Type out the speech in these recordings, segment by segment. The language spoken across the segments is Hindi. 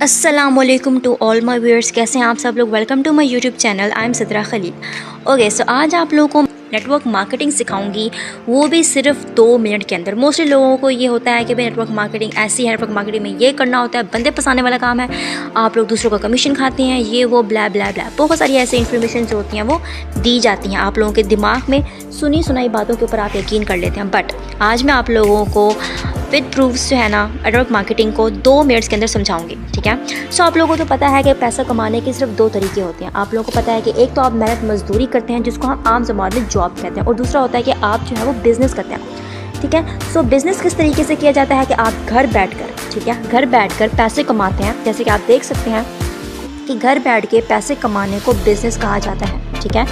अस्सलामुअलैकुम टू ऑल माय व्यूअर्स। कैसे हैं आप सब लोग। Welcome to my YouTube channel. I am Sidra Khalil. Okay, so आज आप लोगों को नेटवर्क मार्केटिंग सिखाऊंगी, वो भी सिर्फ 2 मिनट के अंदर। मोस्टली लोगों को ये होता है कि भाई नेटवर्क मार्केटिंग ऐसी है, नेटवर्क मार्केटिंग में ये करना होता है, बंदे फंसाने वाला काम है, आप लोग दूसरों का कमीशन खाते हैं, ये वो ब्ला ब्ला ब्ला। बहुत सारी ऐसी इन्फॉर्मेशन जो होती हैं वो दी जाती हैं आप लोगों के दिमाग में, सुनी सुनाई बातों के ऊपर आप यकीन कर लेते हैं। बट आज मैं आप लोगों को विद प्रूफ्स जो है ना नेटवर्क मार्केटिंग को 2 मिनट्स के अंदर समझाऊंगी, ठीक है। सो आप लोगों को तो पता है कि पैसा कमाने के सिर्फ 2 तरीके होते हैं। आप लोगों को पता है कि एक तो आप मेहनत मजदूरी करते हैं, जिसको हम आम ज़बान में जॉब कहते हैं, और दूसरा होता है कि आप जो है वो बिज़नेस करते हैं, ठीक है। सो बिज़नेस किस तरीके से किया जाता है कि आप घर बैठकर, ठीक है, घर बैठकर पैसे कमाते हैं। जैसे कि आप देख सकते हैं कि घर बैठ के पैसे कमाने को बिज़नेस कहा जाता है, ठीक है।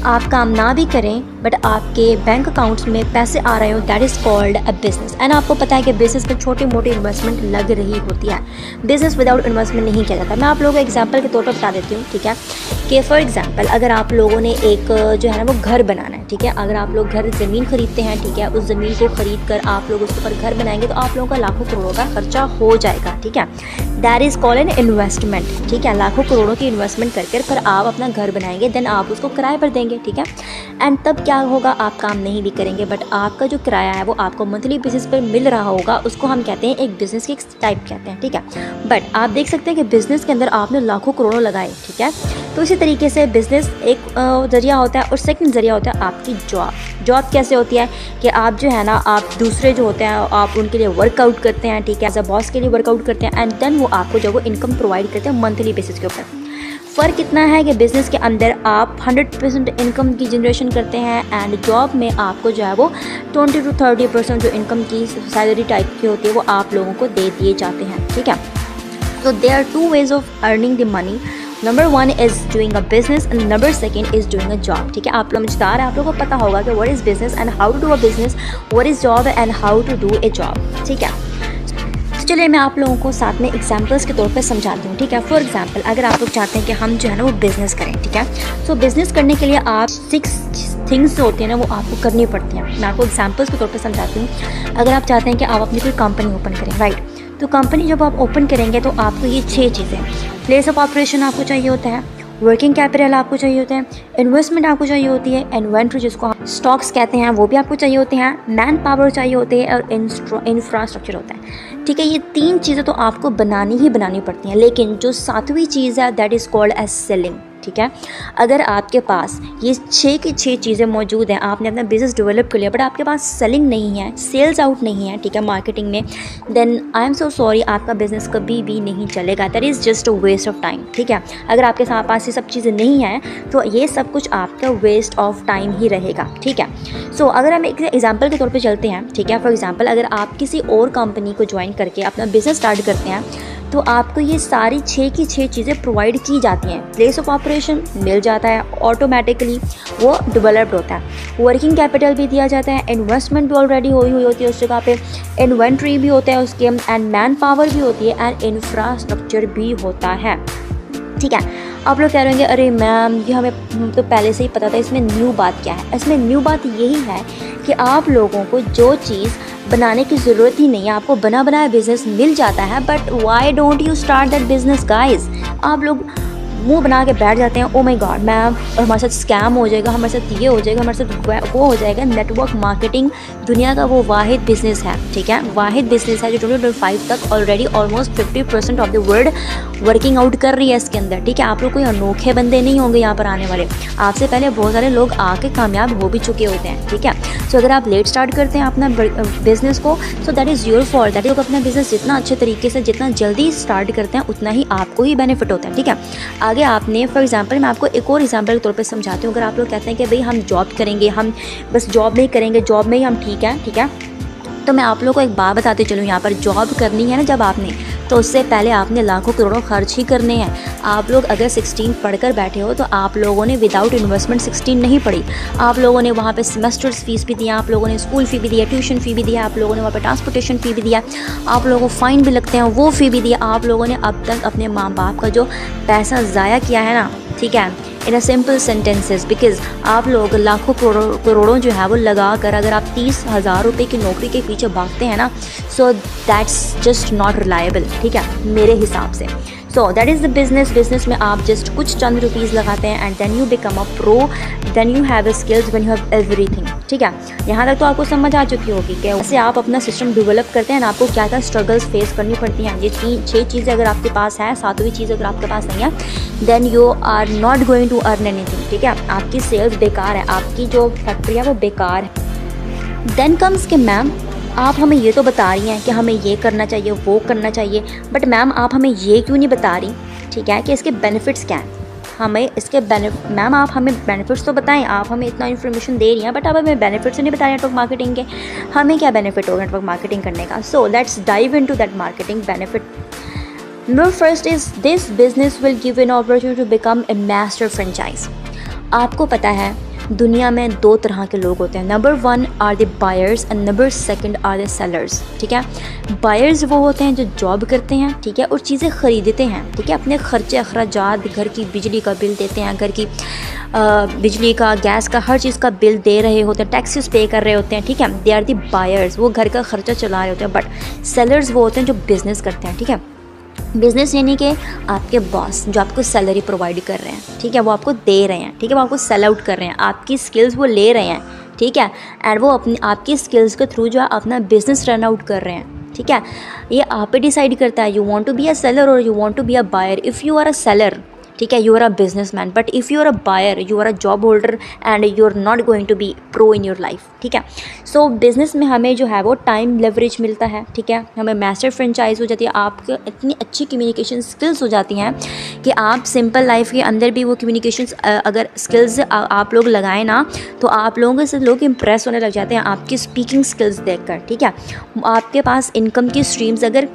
आप काम ना भी करें बट आपके बैंक अकाउंट्स में पैसे आ रहे हो, that is called a business. And आपको पता है कि बिज़नेस में छोटी मोटी इन्वेस्टमेंट लग रही होती है। बिज़नेस विदाउट इन्वेस्टमेंट नहीं किया जाता। मैं आप लोगों को एग्जांपल के तौर पर बता देती हूँ, ठीक है, कि फॉर एग्जांपल अगर आप लोगों ने एक जो है ना वो घर बनाना है, ठीक है। अगर आप लोग घर ज़मीन खरीदते हैं, ठीक है, उस ज़मीन को ख़रीद कर आप लोग उसके ऊपर घर बनाएंगे तो आप लोगों का लाखों करोड़ों का खर्चा हो जाएगा, ठीक है। That is called an investment, ठीक है। लाखों करोड़ों की इन्वेस्टमेंट करके फिर आप अपना घर बनाएंगे, देन आप उसको किराए पर देंगे, ठीक है। एंड तब क्या होगा, आप काम नहीं भी करेंगे बट आपका जो किराया है वो आपको मंथली बेसिस पर मिल रहा होगा। उसको हम कहते हैं एक बिज़नेस की एक टाइप कहते हैं, ठीक है। बट आप देख सकते हैं कि बिज़नेस के अंदर आपने लाखों करोड़ों लगाए, ठीक है। तो इसी तरीके से बिज़नेस एक ज़रिया होता है और सेकंड ज़रिया होता है आपकी जॉब। जॉब कैसे होती है कि आप जो है ना आप दूसरे जो होते हैं आप उनके लिए वर्कआउट करते हैं, ठीक है, एज अ बॉस के लिए वर्कआउट करते हैं, एंड देन वो आपको जो वो इनकम प्रोवाइड करते हैं मंथली बेसिस के ऊपर। फ़र्क इतना है कि बिज़नेस के अंदर आप 100% इनकम की जनरेशन करते हैं एंड जॉब में आपको जो है वो 20 to 30% जो इनकम की सैलरी टाइप की होती है वो आप लोगों को दे दिए जाते हैं, ठीक है। तो there are 2 ways of earning the money. Number 1 is doing a business and number 2 is doing a job, ठीक है। आप लोग समझदार है, आप लोगों को पता होगा कि what is business and how to do a business, what is job and how to do a job, ठीक है। चलिए मैं आप लोगों को साथ में एग्जांपल्स के तौर पे समझाती हूँ, ठीक है। फॉर एग्जांपल अगर आप लोग चाहते हैं कि हम जो है ना वो बिज़नेस करें, ठीक है। सो बिज़नेस करने के लिए आप 6 थिंग्स जो होती हैं ना वो आपको करनी पड़ती हैं। मैं आपको एग्जांपल्स के तौर पे समझाती हूँ। अगर आप चाहते हैं कि आप अपनी कोई कंपनी ओपन करें, राइट, तो कंपनी जब आप ओपन करेंगे तो आपको ये 6 चीज़ें, प्लेस ऑफ ऑपरेशन आपको चाहिए होता है, वर्किंग कैपिटल आपको चाहिए होता है, इन्वेस्टमेंट आपको चाहिए होती है, इन्वेंट्री जिसको हम स्टॉक्स कहते हैं वो भी आपको चाहिए होते हैं, मैन पावर चाहिए होती है और इंफ्रास्ट्रक्चर होता है, ठीक है। ये 3 चीज़ें तो आपको बनानी ही बनानी पड़ती हैं। लेकिन जो 7वीं चीज़ है that is called edge selling, ठीक है। अगर आपके पास ये 6 की 6 चीज़ें मौजूद हैं, आपने अपना बिज़नेस डेवलप कर लिया बट आपके पास सेलिंग नहीं है, सेल्स आउट नहीं है, ठीक है, मार्केटिंग में, then I am so sorry, आपका बिज़नेस कभी भी नहीं चलेगा। That is just a waste of time, ठीक है। अगर आपके पास ये सब चीज़ें नहीं हैं तो ये सब कुछ आपका वेस्ट ऑफ टाइम ही रहेगा, ठीक है। सो अगर हम एक एग्जाम्पल के तौर पर चलते हैं, ठीक है। फॉर एग्जाम्पल अगर आप किसी और कंपनी को ज्वाइन करके अपना बिज़नेस स्टार्ट करते हैं तो आपको ये सारी 6 की 6 चीज़ें प्रोवाइड की जाती हैं। प्लेस ऑफ ऑपरेशन मिल जाता है, ऑटोमेटिकली वो डेवलप्ड होता है, वर्किंग कैपिटल भी दिया जाता है, इन्वेस्टमेंट भी ऑलरेडी हुई होती है उस जगह पे, इन्वेंट्री भी होता है उसके, एंड मैन पावर भी होती है, एंड इंफ्रास्ट्रक्चर भी होता है, ठीक है। आप लोग कह रहे होंगे अरे मैम ये हमें तो पहले से ही पता था, इसमें न्यू बात क्या है। इसमें न्यू बात यही है कि आप लोगों को जो चीज़ बनाने की ज़रूरत ही नहीं है, आपको बना बनाया बिज़नेस मिल जाता है। But why don't you start that business guys. आप लोग मुंह बना के बैठ जाते हैं, ओ माय गॉड मैम हमारे साथ स्कैम हो जाएगा, हमारे साथ ये हो जाएगा, हमारे साथ वो हो जाएगा। नेटवर्क मार्केटिंग दुनिया का वो वाहिद बिज़नेस है, ठीक है, वाहिद बिज़नेस है जो 2025 तक already almost 50% of the world working out कर रही है इसके अंदर, ठीक है। आप लोग कोई अनोखे बंदे नहीं होंगे यहाँ पर आने वाले, आपसे पहले बहुत सारे लोग आके कामयाब हो भी चुके होते हैं, ठीक है। सो अगर आप लेट स्टार्ट करते हैं अपना बिज़नेस को, सो that is your fault. That is अपना बिज़नेस जितना अच्छे तरीके से जितना जल्दी स्टार्ट करते हैं उतना ही आपको ही बेनिफिट होता है, ठीक है। आगे आपने फॉर एग्जांपल मैं आपको एक और एग्जांपल के तौर पे समझाती हूँ। अगर आप लोग कहते हैं कि भाई हम जॉब करेंगे, हम बस जॉब में ही करेंगे, जॉब में ही हम ठीक है, तो मैं आप लोगों को एक बात बताती चलूँ। यहाँ पर जॉब करनी है ना जब आपने, तो उससे पहले आपने लाखों करोड़ों खर्च ही करने हैं। आप लोग अगर 16 पढ़कर बैठे हो तो आप लोगों ने विदाउट इन्वेस्टमेंट 16 नहीं पढ़ी। आप लोगों ने वहाँ पे सेमेस्टर्स फीस भी दिया, आप लोगों ने स्कूल फ़ी भी दिया, ट्यूशन फ़ी भी दिया, आप लोगों ने वहाँ पे ट्रांसपोर्टेशन फ़ी भी दिया, आप लोगों को फ़ाइन भी लगते हैं वो फ़ी भी दिया। आप लोगों ने अब तक अपने माँ बाप का जो पैसा ज़ाया किया है ना, ठीक है, इन अ सिंपल सेंटेंसेस, बिकॉज आप लोग लाखों करोड़ों जो है वो लगा कर अगर आप 30,000 रुपये की नौकरी के पीछे भागते हैं ना, so that's just not reliable, ठीक है, मेरे हिसाब से। So that is the business में आप जस्ट कुछ चंद रुपीज़ लगाते हैं and then you become a pro, then you have skills, when you have everything, ठीक है। यहाँ तक तो आपको समझ आ चुकी होगी कि वैसे आप अपना सिस्टम डेवलप करते हैं ना, आपको क्या क्या स्ट्रगल्स फेस करनी पड़ती हैं। ये 6 चीज़ें अगर आपके पास है, 7वीं चीज़ अगर आपके पास नहीं है, then you are not going to earn anything, ठीक है। आपकी सेल्स बेकार है, आपकी जो फैक्ट्री है वो बेकार है। देन कम्स के मैम आप हमें ये तो बता रही हैं कि हमें ये करना चाहिए, वो करना चाहिए, बट मैम आप हमें ये क्यों नहीं बता रही, ठीक है, कि इसके बेनिफिट्स क्या हैं। हमें इसके मैम आप हमें बेनिफिट्स तो बताएं, आप हमें इतना इन्फॉर्मेशन दे रही हैं, बट आप हमें बेनिफिट्स नहीं बता रहे नेटवर्क मार्केटिंग के। हमें क्या बेनिफिट होगा नेटवर्क मार्केटिंग करने का। So let's dive into that marketing benefit. Number first is this business will give an opportunity to become a master franchise. आपको पता है दुनिया में 2 तरह के लोग होते हैं। Number 1 are the buyers and number 2 are the sellers, ठीक है। बायर्स वो होते हैं जो जॉब करते हैं, ठीक है, और चीज़ें ख़रीदते हैं, ठीक है, अपने ख़र्चे अखराजात, घर की बिजली का बिल देते हैं, घर की बिजली का, गैस का, हर चीज़ का बिल दे रहे होते हैं, टैक्सेस पे कर रहे होते हैं, ठीक है। दे आर द बायर्स, वो घर का ख़र्चा चला रहे होते हैं। बट सेलर्स वो होते हैं जो बिज़नेस करते हैं, ठीक है। बिज़नेस यानी कि आपके बॉस जो आपको सैलरी प्रोवाइड कर रहे हैं, ठीक है, वो आपको दे रहे हैं, ठीक है, वो आपको सेल आउट कर रहे हैं, आपकी स्किल्स वो ले रहे हैं, ठीक है, एंड वो अपनी आपकी स्किल्स के थ्रू जो है अपना बिजनेस रन आउट कर रहे हैं, ठीक है। ये आप पे डिसाइड करता है, you want to be a seller और you want to be a buyer. If you are a seller, ठीक है, you are a businessman, but if you are a buyer, you are a job holder and you are not going to be pro in your life, ठीक है। सो बिज़नेस में हमें जो है वो टाइम लेवरेज मिलता है, ठीक है, हमें मास्टर फ्रेंचाइज हो जाती है, आपके इतनी अच्छी कम्युनिकेशन स्किल्स हो जाती हैं कि आप सिंपल लाइफ के अंदर भी वो कम्युनिकेशन अगर स्किल्स आप लोग लगाएं ना, तो आप लोगों से लोग इम्प्रेस होने लग जाते हैं आपकी स्पीकिंग स्किल्स देखकर, ठीक है। आपके पास इनकम की स्ट्रीम्स अगर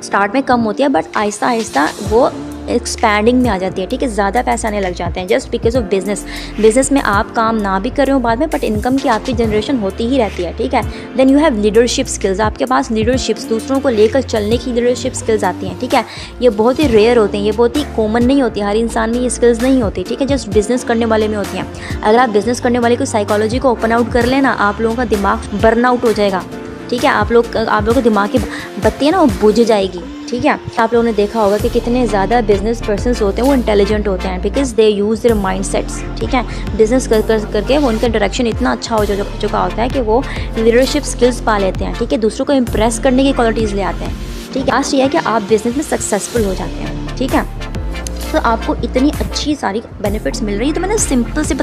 स्टार्ट में कम होती है, बट आहिस्ता आहिस्ता वो एक्सपैंडिंग में आ जाती है, ठीक है, ज़्यादा पैसे आने लग जाते हैं जस्ट बिकॉज ऑफ बिजनेस में आप काम ना भी कर रहे हो बाद में, बट इनकम की आपकी जनरेशन होती ही रहती है, ठीक है। Then you have leadership skills, आपके पास लीडरशिप्स, दूसरों को लेकर चलने की लीडरशिप स्किल्स आती हैं, ठीक है। ये बहुत ही रेयर होते हैं, ये बहुत ही कॉमन नहीं होती, हर इंसान में ये स्किल्स नहीं होती, ठीक है, जस्ट बिजनेस करने वाले में होती हैं। अगर आप बिजनेस करने वाले को साइकोलॉजी को ओपन आउट कर लेना, आप लोगों का दिमाग बर्न आउट हो जाएगा, ठीक है, आप लोगों के दिमाग की बत्ती है ना वो बुझ जाएगी, ठीक है। आप लोगों ने देखा होगा कि कितने ज़्यादा बिजनेस पर्सन्स होते हैं वो इंटेलिजेंट होते हैं, because they use their mind sets, ठीक है। बिजनेस करके वो उनका डायरेक्शन इतना अच्छा हो चुका होता है कि वो लीडरशिप स्किल्स पा लेते हैं, ठीक है, दूसरों को इम्प्रेस करने की क्वालिटीज़ ले आते हैं, ठीक है। लास्ट ये है कि आप बिजनेस में सक्सेसफुल हो जाते हैं, ठीक है। तो आपको इतनी अच्छी सारी बेनिफिट्स मिल रही है। तो मैंने सिंपल से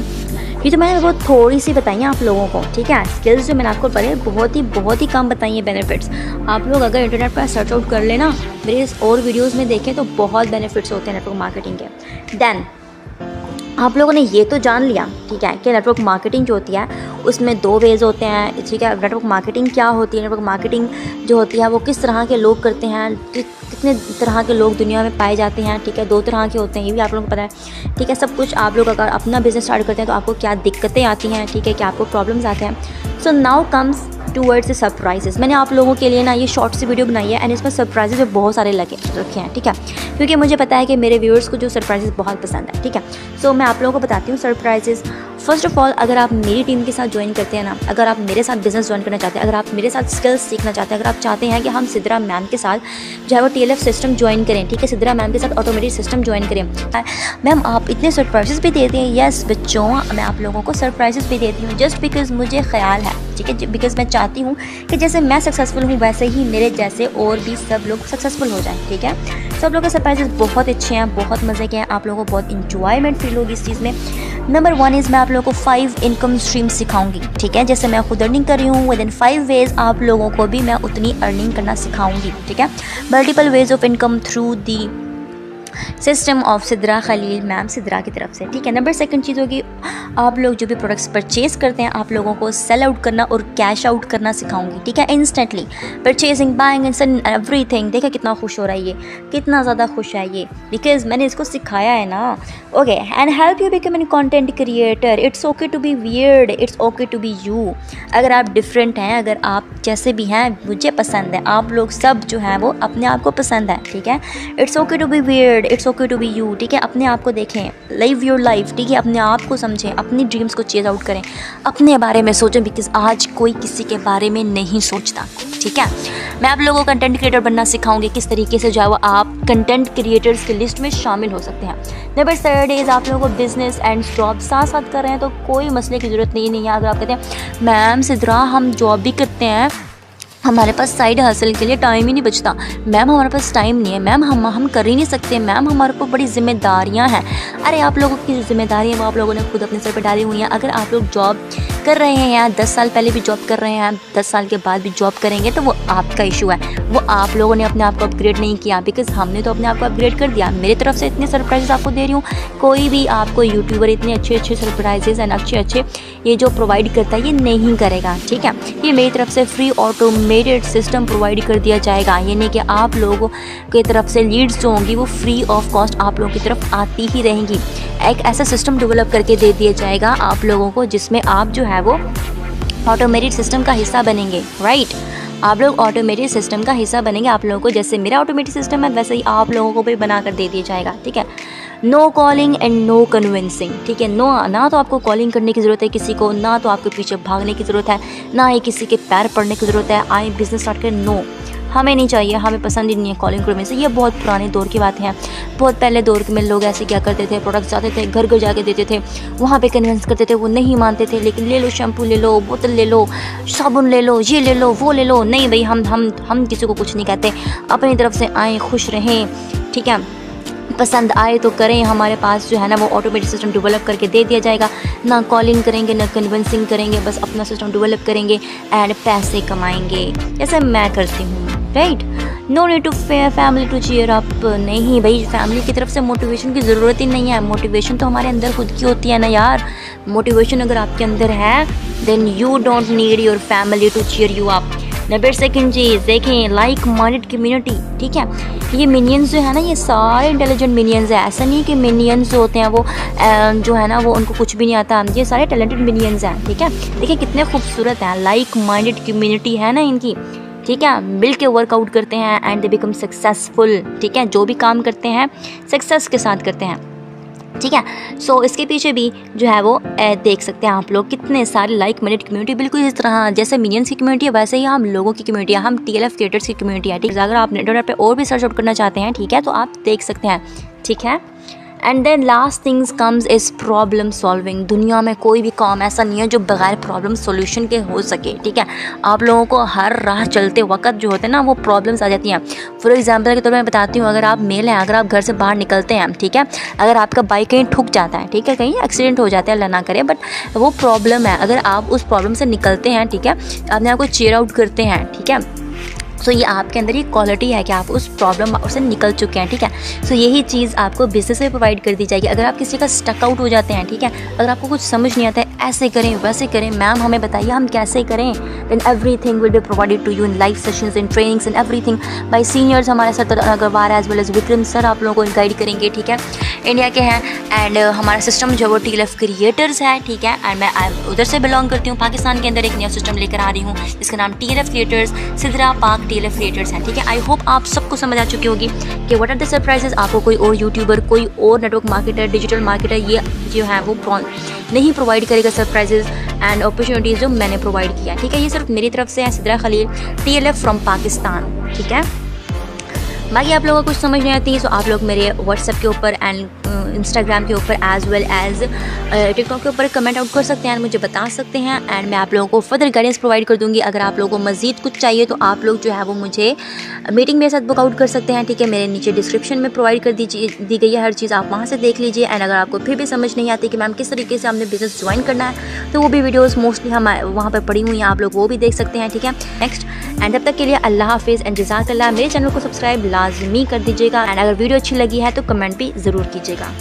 ये तो मैंने वो थोड़ी सी बताई हैं आप लोगों को, ठीक है। स्किल्स जो मैंने आपको पहले बहुत ही कम बताई हैं बेनिफिट्स। आप लोग अगर इंटरनेट पर सर्च आउट कर लेना, मेरे और वीडियोस में देखें तो बहुत बेनिफिट्स होते हैं नेटवर्क मार्केटिंग के। देन आप लोगों ने ये तो जान लिया, ठीक है, कि नेटवर्क मार्केटिंग जो होती है उसमें 2 वेज होते हैं, ठीक है। नेटवर्क मार्केटिंग क्या होती है, नेटवर्क मार्केटिंग जो होती है वो किस तरह के लोग करते हैं, कितने तरह के लोग दुनिया में पाए जाते हैं, ठीक है, 2 तरह के होते हैं, ये भी आप लोगों को पता है, ठीक है। सब कुछ आप लोग अगर अपना बिजनेस स्टार्ट करते हैं तो आपको क्या दिक्कतें आती हैं, ठीक है, क्या आपको प्रॉब्लम्स आते हैं। So now comes towards the surprises. मैंने आप लोगों के लिए ना ये शॉर्ट सी वीडियो बनाई है एंड इसमें सरप्राइजेस भी बहुत सारे रखे हैं, ठीक है, क्योंकि मुझे पता है कि मेरे व्यूअर्स को जो सरप्राइजेस बहुत पसंद है, ठीक है। सो मैं आप लोगों को बताती हूँ सरप्राइजेस। फर्स्ट ऑफ ऑल, अगर आप मेरी टीम के साथ ज्वाइन करते हैं ना, अगर आप मेरे साथ बिजनेस ज्वाइन करना चाहते हैं, अगर आप मेरे साथ स्किल्स सीखना चाहते हैं, अगर आप चाहते हैं कि हम सिद्रा मैम के साथ जो है वो TLF सिस्टम ज्वाइन करें, ठीक है, सिद्रा मैम के साथ ऑटोमेटिक सिस्टम ज्वाइन करें। मैम आप इतने सरप्राइजेस भी देते हैं। यस बच्चों, मैं आप लोगों को सरप्राइजेस भी देती हूँ जस्ट बिकॉज मुझे ख्याल है, ठीक है, बिकॉज मैं चाहती हूँ कि जैसे मैं सक्सेसफुल हूँ वैसे ही मेरे जैसे और भी सब लोग सक्सेसफुल हो जाएं, ठीक है। सब लोगों के सरप्राइजेस बहुत अच्छे हैं, बहुत मज़े के हैं, आप लोगों को बहुत इंजॉयमेंट फील होगी इस चीज़ में। नंबर 1 इज़ मैं आप लोगों को 5 इनकम स्ट्रीम सिखाऊंगी, ठीक है। जैसे मैं खुद अर्निंग कर रही हूँ, विद इन 5 वेज आप लोगों को भी मैं उतनी अर्निंग करना सिखाऊंगी, ठीक है। Multiple ways of income through the system of Sidra Khalil ma'am Sidra की तरफ से, ठीक है। नंबर 2 चीज़ होगी, आप लोग जो भी प्रोडक्ट्स परचेज़ करते हैं आप लोगों को सेल आउट करना और कैश आउट करना सिखाऊंगी, ठीक है। Instantly purchasing, buying and everything. देखा कितना खुश हो रहा है ये, कितना ज़्यादा खुश है ये, बिकॉज मैंने इसको सिखाया है ना। Okay, and help you become an content creator. It's okay to be weird, it's okay to be you. अगर आप डिफरेंट हैं, अगर आप जैसे भी हैं, मुझे पसंद है, आप लोग सब जो है वो अपने आप को पसंद है, ठीक है। It's okay to be weird, world, it's okay to be you, ठीक है। अपने आप को देखें, लिव योर लाइफ, ठीक है। अपने आप को समझें, अपनी ड्रीम्स को चेज आउट करें, अपने बारे में सोचें, बिकॉज आज कोई किसी के बारे में नहीं सोचता, ठीक है। मैं आप लोगों को कंटेंट क्रिएटर बनना सिखाऊंगी, किस तरीके से जो है वो आप कंटेंट क्रिएटर्स की लिस्ट में शामिल हो सकते हैं। नंबर 3 इज़ आप लोगों को बिजनेस एंड जॉब साथ साथ कर रहे हैं तो कोई मसले की ज़रूरत नहीं है। अगर आप कहते हैं मैम सिद्रा हम जॉब भी करते हैं, हमारे पास साइड हसल के लिए टाइम ही नहीं बचता, मैम हमारे पास टाइम नहीं है, मैम हम कर ही नहीं सकते, मैम हमारे ऊपर बड़ी जिम्मेदारियां हैं। अरे आप लोगों की जो जिम्मेदारी है वो आप लोगों ने खुद अपने सर पर डाली हुई हैं। अगर आप लोग जॉब कर रहे हैं, 10 साल पहले भी जॉब कर रहे हैं, 10 साल के बाद भी जॉब करेंगे, तो वो आपका इशू है, वो आप लोगों ने अपने आप को अपग्रेड नहीं किया, बिकॉज हमने तो अपने आप को अपग्रेड कर दिया। मेरी तरफ से इतने सरप्राइजेस आपको दे रही हूँ, कोई भी आपको यूट्यूबर इतने अच्छे सरप्राइजेस एंड अच्छे ये जो प्रोवाइड करता है ये नहीं करेगा, ठीक है। ये मेरी तरफ से फ्री ऑटोमेटेड सिस्टम प्रोवाइड कर दिया जाएगा, यानी कि आप लोगों की तरफ से लीड्स जो होंगी वो फ्री ऑफ कॉस्ट आप लोगों की तरफ आती ही रहेंगी। एक ऐसा सिस्टम डेवलप करके दे दिया जाएगा आप लोगों को जिसमें आप जो है वो ऑटोमेटेड सिस्टम का हिस्सा बनेंगे, राइट। आप लोग ऑटोमेटेड सिस्टम का हिस्सा बनेंगे। आप लोगों को जैसे मेरा ऑटोमेटेड सिस्टम है वैसे ही आप लोगों को भी बना कर दे दिया जाएगा, ठीक है। No calling and no convincing, ठीक है। ना तो आपको कॉलिंग करने की ज़रूरत है किसी को, ना तो आपके पीछे भागने की ज़रूरत है, ना ही किसी के पैर पड़ने की ज़रूरत है। आए बिजनेस स्टार्ट करें, नो हमें नहीं चाहिए, हमें पसंद ही नहीं है कॉलिंग करने से। ये बहुत पुराने दौर की बातें हैं। बहुत पहले दौर में लोग ऐसे क्या करते थे, प्रोडक्ट्स जाते थे, घर घर जाके देते थे, वहाँ पे कन्विंस करते थे, वो नहीं मानते थे, लेकिन ले लो शैम्पू ले लो, बोतल ले लो, साबुन ले लो, ये ले लो, वो ले लो। नहीं भाई, हम किसी को कुछ नहीं कहते, अपनी तरफ से आएँ, खुश रहें, ठीक है। पसंद आए तो करें। हमारे पास जो है ना वो ऑटोमेटिक सिस्टम डेवलप करके दे दिया जाएगा। ना कॉलिंग करेंगे, ना कन्विंसिंग करेंगे, बस अपना सिस्टम डेवलप करेंगे एंड पैसे कमाएंगे जैसे मैं करती हूँ, right. No need to family to cheer up, नहीं भाई, फैमिली की तरफ से मोटिवेशन की ज़रूरत ही नहीं है। मोटिवेशन तो हमारे अंदर खुद की होती है ना यार। मोटिवेशन अगर आपके अंदर है then you don't need your family to cheer you up. Number 2 चीज़ देखें, लाइक माइंडेड कम्युनिटी, ठीक है। ये मिनियंस जो है ना ये सारे इंटेलिजेंट मिनियंस है। ऐसा नहीं कि मिनियंस जो होते हैं वो जो है ना वो उनको कुछ भी नहीं आता, ये सारे टैलेंटेड मिनियंस हैं, ठीक है। देखिए कितने खूबसूरत हैं, लाइक माइंडेड कम्युनिटी है ना इनकी, ठीक है। मिल के वर्कआउट करते हैं एंड दे बिकम सक्सेसफुल, ठीक है। जो भी काम करते हैं सक्सेस के साथ करते हैं, ठीक है। सो इसके पीछे भी जो है वो देख सकते हैं आप लोग कितने सारे लाइक माइंडेड कम्युनिटी, बिल्कुल इस तरह जैसे मिनियंस की कम्युनिटी है वैसे ही हम लोगों की कम्युनिटी है, हम TLF क्रिएटर्स की कम्युनिटी है, ठीक है। अगर आप नेटवर्क पे और भी सर्च आउट करना चाहते हैं, ठीक है, तो आप देख सकते हैं, ठीक है। And then last things comes is problem solving. दुनिया में कोई भी काम ऐसा नहीं है जो बगैर प्रॉब्लम सॉल्यूशन के हो सके, ठीक है। आप लोगों को हर राह चलते वक्त जो होते हैं ना वो प्रॉब्लम्स आ जाती हैं। फॉर एग्जांपल के तौर पर मैं बताती हूँ, अगर आप मेल हैं, अगर आप घर से बाहर निकलते हैं, ठीक है, अगर आपका बाइक कहीं ठुक जाता है, ठीक है, कहीं एक्सीडेंट हो जाता है, अल्लाह ना करे, बट वो प्रॉब्लम है। अगर आप उस प्रॉब्लम से निकलते हैं, ठीक है, अपने आप को चीयर आउट करते हैं, ठीक है, सो ये आपके अंदर ये क्वालिटी है कि आप उस प्रॉब्लम से निकल चुके हैं, ठीक है। सो यही चीज़ आपको बिजनेस में प्रोवाइड कर दी जाएगी। अगर आप किसी का स्टक आउट हो जाते हैं, ठीक है, अगर आपको कुछ समझ नहीं आता है, ऐसे करें वैसे करें, मैम हमें बताइए हम कैसे करें, then everything will be provided to you in live sessions in trainings and everything by seniors. हमारे साथ Agarwal as well as Vikram sir आप लोगों को गाइड करेंगे, ठीक है, इंडिया के हैं। एंड हमारा सिस्टम जो वो TLF क्रिएटर्स है, ठीक है, एंड मैं उधर से बिलोंग करती हूँ। पाकिस्तान के अंदर एक नया सिस्टम लेकर आ रही हूँ जिसका नाम TLF क्रिएटर्स, सिद्रा पाक TLF क्रिएटर्स है, ठीक है। आई होप आप सबको समझ आ चुकी होगी कि व्हाट आर द सरप्राइजेस। आपको कोई और यूट्यूबर, कोई और नेटवर्क मार्केटर, डिजिटल मार्केटर ये जो है वो नहीं प्रोवाइड करेगा सरप्राइजेस एंड अपॉर्चुनिटीज़ जो मैंने प्रोवाइड किया, ठीक है। ये सिर्फ मेरी तरफ से है, सिद्रा खलील, TLF फ्रॉम पाकिस्तान, ठीक है। बाकी आप लोगों को कुछ समझ नहीं आती तो आप लोग मेरे व्हाट्सएप के ऊपर एंड इंस्टाग्राम के ऊपर एज वेल एज टिकटॉक के ऊपर कमेंट आउट कर सकते हैं, मुझे बता सकते हैं एंड मैं आप लोगों को फर्दर गाइडेंस प्रोवाइड कर दूंगी। अगर आप लोगों को मज़ीद कुछ चाहिए तो आप लोग जो है वो मुझे मीटिंग मेरे साथ बुक आउट कर सकते हैं, ठीक है। मेरे नीचे डिस्क्रिप्शन में प्रोवाइड कर दी गई है हर चीज़, आप वहाँ से देख लीजिए। एंड अगर आपको फिर भी समझ नहीं आती कि मैम किस तरीके से हमने बिजनेस ज्वाइन करना है तो वो भी वीडियोज़ मोस्टली हम वहाँ पर पड़ी हुई हैं, आप लोग वो भी देख सकते हैं, ठीक है। नेक्स्ट एंड तब तक के लिए अल्लाह हाफिज़ एंड जज़ाकल्लाह। मेरे चैनल को सब्सक्राइब लाजमी कर दीजिएगा एंड अगर वीडियो अच्छी लगी है तो कमेंट भी ज़रूर कीजिएगा।